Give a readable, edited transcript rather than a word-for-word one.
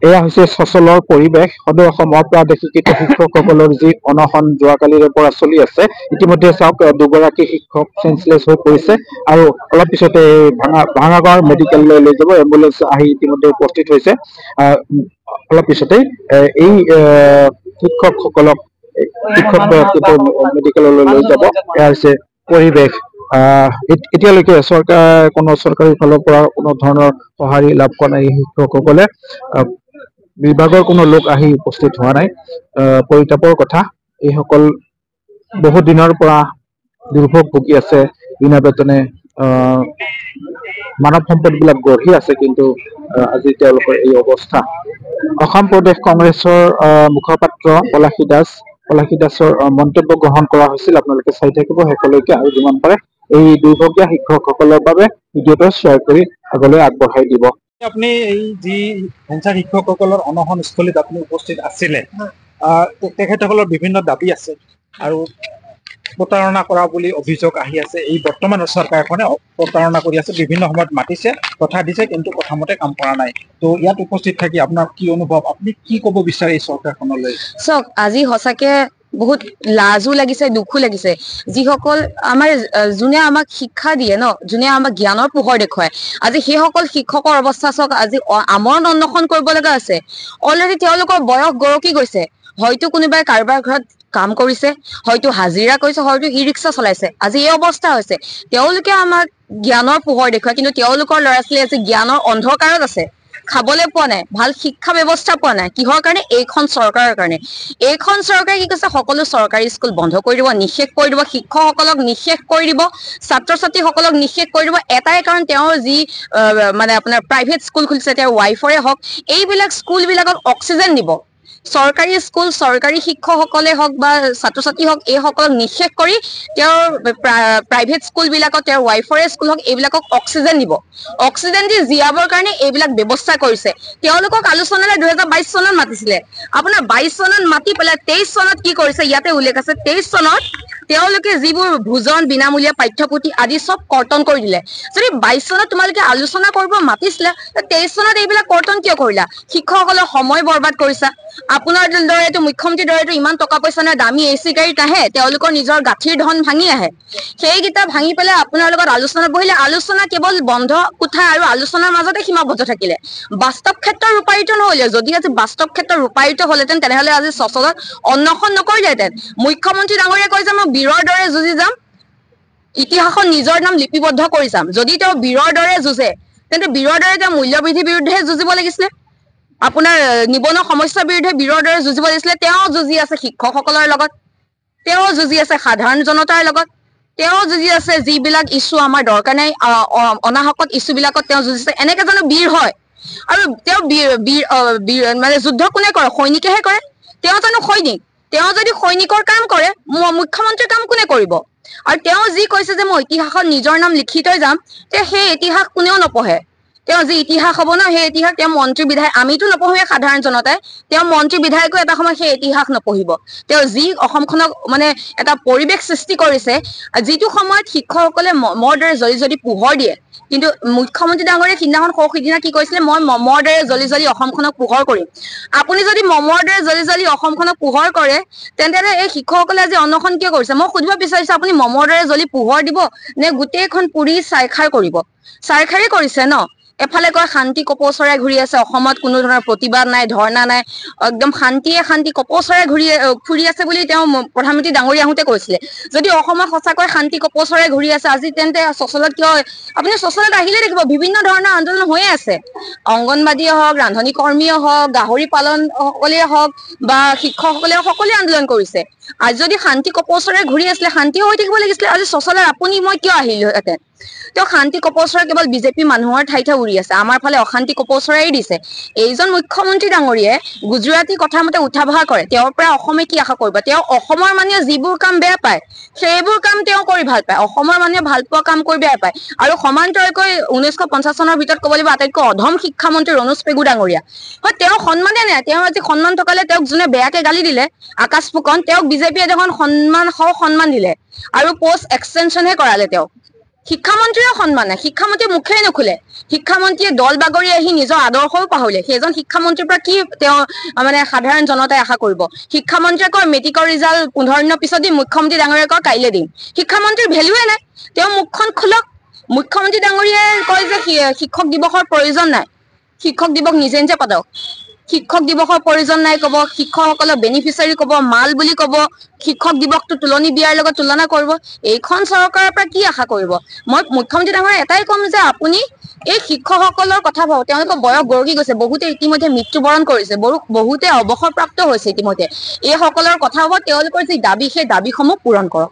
এয়া হৈছে সচলৰ পৰিৱেশ সদৌ অসমৰ প্ৰাদেশিক শিক্ষকসকলৰ যি অনশন যোৱাকালিৰে পৰা চলি আছে। ইতিমধ্যে চাওক দুগৰাকী শিক্ষক চেঞ্চলেছ হৈ পৰিছে আৰু অলপ পিছতে ভাঙাগড় মেডিকেললৈ লৈ যাব এম্বুলেন্স আহি ইতিমধ্যে উপস্থিত হৈছে। অলপ পিছতে এই শিক্ষকসকলক মেডিকেললৈ লৈ যাব। এয়া হৈছে পৰিৱেশ। এতিয়ালৈকে চৰকাৰী ফালৰ পৰা কোনো ধৰণৰ সঁহাৰি লাভ কৰা নাই। শিক্ষকসকলে বিভাগৰ কোনো লোক আহি উপস্থিত হোৱা নাই। পৰিতাপৰ কথা, এইসকল বহুত দিনৰ পৰা দুৰ্ভোগ ভুগি আছে। বিনা বেতনে মানৱ সম্পদ বিলাক গঢ়ি আছে, কিন্তু আজি তেওঁলোকৰ এই অৱস্থা। অসম প্ৰদেশ কংগ্ৰেছৰ মুখপাত্ৰ পলাশী দাসৰ মন্তব্য গ্ৰহণ কৰা হৈছিল। আপোনালোকে চাই থাকিব শেষলৈকে আৰু যিমান পাৰে এই দুৰ্ভগীয়া শিক্ষকসকলৰ বাবে ভিডিঅ'টো শ্বেয়াৰ কৰি আগলৈ আগবঢ়াই দিব। আপুনি এই যি ভেঞ্চাৰ শিক্ষকসকলৰ অনশনস্থলীত আপুনি উপস্থিত আছিলে, তেখেতসকলৰ বিভিন্ন দাবী আছে আৰু প্ৰতাৰণা কৰা বুলি অভিযোগ আহি আছে। এই বৰ্তমানৰ চৰকাৰখনে প্ৰতাৰণা কৰি আছে, বিভিন্ন সময়ত মাতিছে, কথা দিছে, কিন্তু কথামতে কাম কৰা নাই। তো ইয়াত উপস্থিত থাকি আপোনাৰ কি অনুভৱ, আপুনি কি ক'ব বিচাৰে এই চৰকাৰখনলৈ? চাওক, আজি সঁচাকে বহুত লাজো লাগিছে, দুখো লাগিছে। যিসকল আমাৰ যোনে আমাক শিক্ষা দিয়ে ন, যোনে আমাক জ্ঞানৰ পোহৰ দেখুৱায়, আজি সেইসকল শিক্ষকৰ অৱস্থা চাওক। আজি আমৰণ অন্বেষণ কৰিব লগা আছে। অলৰেডি তেওঁলোকৰ বয়স গৰকি গৈছে। হয়তো কোনোবাই কাৰোবাৰ ঘৰত কাম কৰিছে, হয়তো হাজিৰা কৰিছে, হয়তো ই ৰিক্সা চলাইছে। আজি এই অৱস্থা হৈছে। তেওঁলোকে আমাক জ্ঞানৰ পোহৰ দেখুৱায়, কিন্তু তেওঁলোকৰ ল'ৰা ছোৱালী আজি জ্ঞানৰ অন্ধকাৰত আছে। খাবলৈ পোৱা নাই, ভাল শিক্ষা ব্যৱস্থা পোৱা নাই। কিহৰ কাৰণে? এইখন চৰকাৰৰ কাৰণে। এইখন চৰকাৰে কি কৈছে? সকলো চৰকাৰী স্কুল বন্ধ কৰি দিব, নিষেধ কৰি দিব, শিক্ষকসকলক নিষেধ কৰি দিব, ছাত্ৰ ছাত্ৰীসকলক নিষেধ কৰি দিব। এটাই কাৰণ, তেওঁৰ যি মানে আপোনাৰ প্ৰাইভেট স্কুল খুলিছে, তেওঁৰ ৱাইফৰে হওক, এইবিলাক স্কুল বিলাকত অক্সিজেন দিব। চৰকাৰী স্কুল, চৰকাৰী শিক্ষকসকলে হওক বা ছাত্ৰ ছাত্ৰী হওক, এইসকলক নিষেধ কৰি তেওঁৰ প্ৰাইভেট স্কুল বিলাকত, তেওঁৰ ৱাইফৰে স্কুল হওক, এইবিলাকক অক্সিজেন দিব। অক্সিজেন দি জীয়াবৰ কাৰণে এইবিলাক ব্যৱস্থা কৰিছে। তেওঁলোকক আলোচনালৈ 2022 চনত মাতিছিলে। আপোনাৰ 22 চনত মাতি পেলাই 23 চনত কি কৰিছে, ইয়াতে উল্লেখ আছে, 23 চনত তেওঁলোকে যিবোৰ ভোজন, বিনামূলীয়া পাঠ্যপুথি আদি চব কৰ্তন কৰি দিলে। যদি 22 চনত তোমালোকে আলোচনা কৰিব মাতিছিলে, 23 চনত এইবিলাক কৰ্তন কিয় কৰিলা? শিক্ষকসকলৰ সময় বৰবাদ কৰিছা। আপোনাৰ দৰেতো মুখ্যমন্ত্ৰীৰ দৰেতো ইমান টকা পইচা নাই, দামী AC গাড়ীত আহে, তেওঁলোকৰ নিজৰ গাঁঠিৰ ধন ভাঙি আহে। সেইকেইটা ভাঙি পেলাই আপোনাৰ লগত আলোচনাত বহিলে। আলোচনা কেৱল বন্ধ কোঠা আৰু আলোচনাৰ মাজতে সীমাবদ্ধ থাকিলে। বাস্তৱ ক্ষেত্ৰত ৰূপায়িত নহলে। যদি আজি বাস্তৱ ক্ষেত্ৰত ৰূপায়িত হলহেঁতেন, তেনেহলে আজি সচলত অন্বেষণ নকৰিলেহেঁতেন। মুখ্যমন্ত্ৰী ডাঙৰীয়াই কয় যে মই বীৰৰ দৰে যুঁজি যাম, ইতিহাসত নিজৰ নাম লিপিবদ্ধ কৰি যাম। যদি তেওঁ বীৰৰ দৰে যুঁজে, তেন্তে বীৰৰ দৰে তেওঁ মূল্যবৃদ্ধিৰ বিৰুদ্ধে যুঁজিব লাগিছিলে। আপোনাৰ নিবনুৱা সমস্যাৰ বিৰুদ্ধে বীৰৰ দৰে যুঁজিব লাগিছিলে। তেওঁ যুঁজি আছে শিক্ষকসকলৰ লগত, তেওঁ যুঁজি আছে সাধাৰণ জনতাৰ লগত, তেওঁ যুঁজি আছে যিবিলাক ইছ্যু আমাৰ দৰকাৰ নাই, অনাহকত ইছ্যু বিলাকত তেওঁ যুঁজিছে। এনেকে জানো বীৰ হয়? আৰু তেওঁ মানে যুদ্ধ কোনে কৰে? সৈনিকেহে কৰে। তেওঁ জানো সৈনিক? তেওঁ যদি সৈনিকৰ কাম কৰে, মুখ্যমন্ত্ৰীৰ কাম কোনে কৰিব? আৰু তেওঁ যি কৈছে যে মই ইতিহাসত নিজৰ নাম লিখি থৈ যাম, তে সেই ইতিহাস কোনেও নপঢ়ে। তেওঁ যি ইতিহাস হব ন, সেই ইতিহাস তেওঁ মন্ত্ৰী বিধায়ক, আমিতো নপঢ়োৱে সাধাৰণ জনতাই, তেওঁ মন্ত্ৰী বিধায়কো এটা সময় সেই ইতিহাস নপঢ়িব। তেওঁ যি অসমখনক মানে এটা পৰিৱেশ সৃষ্টি কৰিছে, যিটো সময়ত শিক্ষকসকলে মমৰ দৰে জ্বলি জ্বলি পোহৰ দিয়ে, কিন্তু মুখ্যমন্ত্ৰী ডাঙৰীয়ে সিদিনা কি কৈছিলে, মই মমৰ দৰে জ্বলি জ্বলি অসমখনক পোহৰ কৰিম। আপুনি যদি মমৰ দৰে জ্বলি জ্বলি অসমখনক পোহৰ কৰে, তেন্তে এই শিক্ষকসকলে আজি অনশন কিয় কৰিছে? মই সুধিব বিচাৰিছো, আপুনি মমৰ দৰে জ্বলি পোহৰ দিব নে গোটেইখন পুৰি ছাইখাৰ কৰিব? ছাইখাৰেই কৰিছে ন। এফালে কয় শান্তি কপৌচৰাই ঘূৰি আছে অসমত, কোনো ধৰণৰ প্ৰতিবাদ নাই, ধৰ্ণা নাই, একদম শান্তি কপৌচৰাই ফুৰি আছে বুলি তেওঁ প্ৰধানমন্ত্ৰী ডাঙৰীয়া আহোঁতে কৈছিলে। যদি অসমত সঁচাকৈ শান্তি কপৌচৰাই ঘূৰি আছে আজি, তেন্তে সচলত কিয়? আপুনি সচলত আহিলে দেখিব বিভিন্ন ধৰণৰ আন্দোলন হৈয়ে আছে। অংগনবাদীয়ে হওক, ৰান্ধনী কৰ্মীয়ে হওক, গাহৰি পালন সকলে হওক বা শিক্ষকসকলে সকলোৱে আন্দোলন কৰিছে। আজি যদি শান্তি কপৌচৰাই ঘূৰি আছিলে, শান্তিও হৈ থাকিব লাগিছিলে। আজি সচলত আপুনি মই কিয় আহিলোহেঁতেন? তেওঁ শান্তি কপৌচৰাই কেৱল বিজেপি মানুহৰ ঠাইতে উৰি আছে, আমাৰ ফালে অশান্তি কপৌচৰাই দিছে। এইজন মুখ্যমন্ত্ৰী ডাঙৰীয়ে গুজৰাটী কথা মতে উঠা বহা কৰে। তেওঁৰ পৰা অসমে কি আশা কৰিব? তেওঁ অসমৰ মানুহে যিবোৰ কাম বেয়া পায়, সেইবোৰ কাম তেওঁ কৰি ভাল পায়। অসমৰ মানুহে ভাল পোৱা কাম কৰি বেয়া পায়। আৰু সমান্তৰালকৈ 1950 চনৰ ভিতৰত ক'ব লাগিব আটাইতকৈ অধম শিক্ষামন্ত্ৰী ৰণোজ পেগু ডাঙৰীয়া। হয়, তেওঁ সন্মানে নাই। তেওঁ আজি সন্মান থকালে তেওঁক যোনে বেয়াকে গালি দিলে, আকাশ ফুকন, তেওঁক বিজেপিয়ে দেখোন সন্মান দিলে আৰু পষ্ট এক্সটেনশ্যনহে কৰালে তেওঁক। শিক্ষামন্ত্ৰীয়ে সন্মান নাই, শিক্ষামন্ত্ৰীয়ে মুখেই নুখুলে, শিক্ষামন্ত্ৰীয়ে দল বাগৰি আহি নিজৰ আদৰ্শও পাহৰিলে। সেইজন শিক্ষামন্ত্ৰীৰ পৰা কি তেওঁ মানে সাধাৰণ জনতাই আশা কৰিব? শিক্ষামন্ত্ৰীয়ে কয় মেট্ৰিকৰ ৰিজাল্ট 15 দিনৰ পিছত দিম, মুখ্যমন্ত্ৰী ডাঙৰীয়াই কয় কাইলৈ দিম। শিক্ষামন্ত্ৰীৰ ভেলুৱে নাই, তেওঁ মুখখন খোলক। মুখ্যমন্ত্ৰী ডাঙৰীয়াই কয় যে শিক্ষক দিৱসৰ প্ৰয়োজন নাই, শিক্ষক দিৱস নিজে নিজে পাতক। শিক্ষক দিৱসৰ প্ৰয়োজন নাই কব, শিক্ষকসকলক বেনিফিচিয়াৰী কব, মাল বুলি কব, শিক্ষক দিৱসটো তুলনি বিয়াৰ লগত তুলনা কৰিব। এইখন চৰকাৰৰ পৰা কি আশা কৰিব? মই মুখ্যমন্ত্ৰী ডাঙৰীয়া এটাই ক'ম যে আপুনি এই শিক্ষকসকলৰ কথা ভাবক, তেওঁলোকৰ বয়স গৰকি গৈছে, বহুতে ইতিমধ্যে মৃত্যুবৰণ কৰিছে, বহুতে অৱসৰপ্ৰাপ্ত হৈছে ইতিমধ্যে। এইসকলৰ কথা ভাবক, তেওঁলোকৰ যি দাবী সেই দাবীসমূহ পূৰণ কৰক।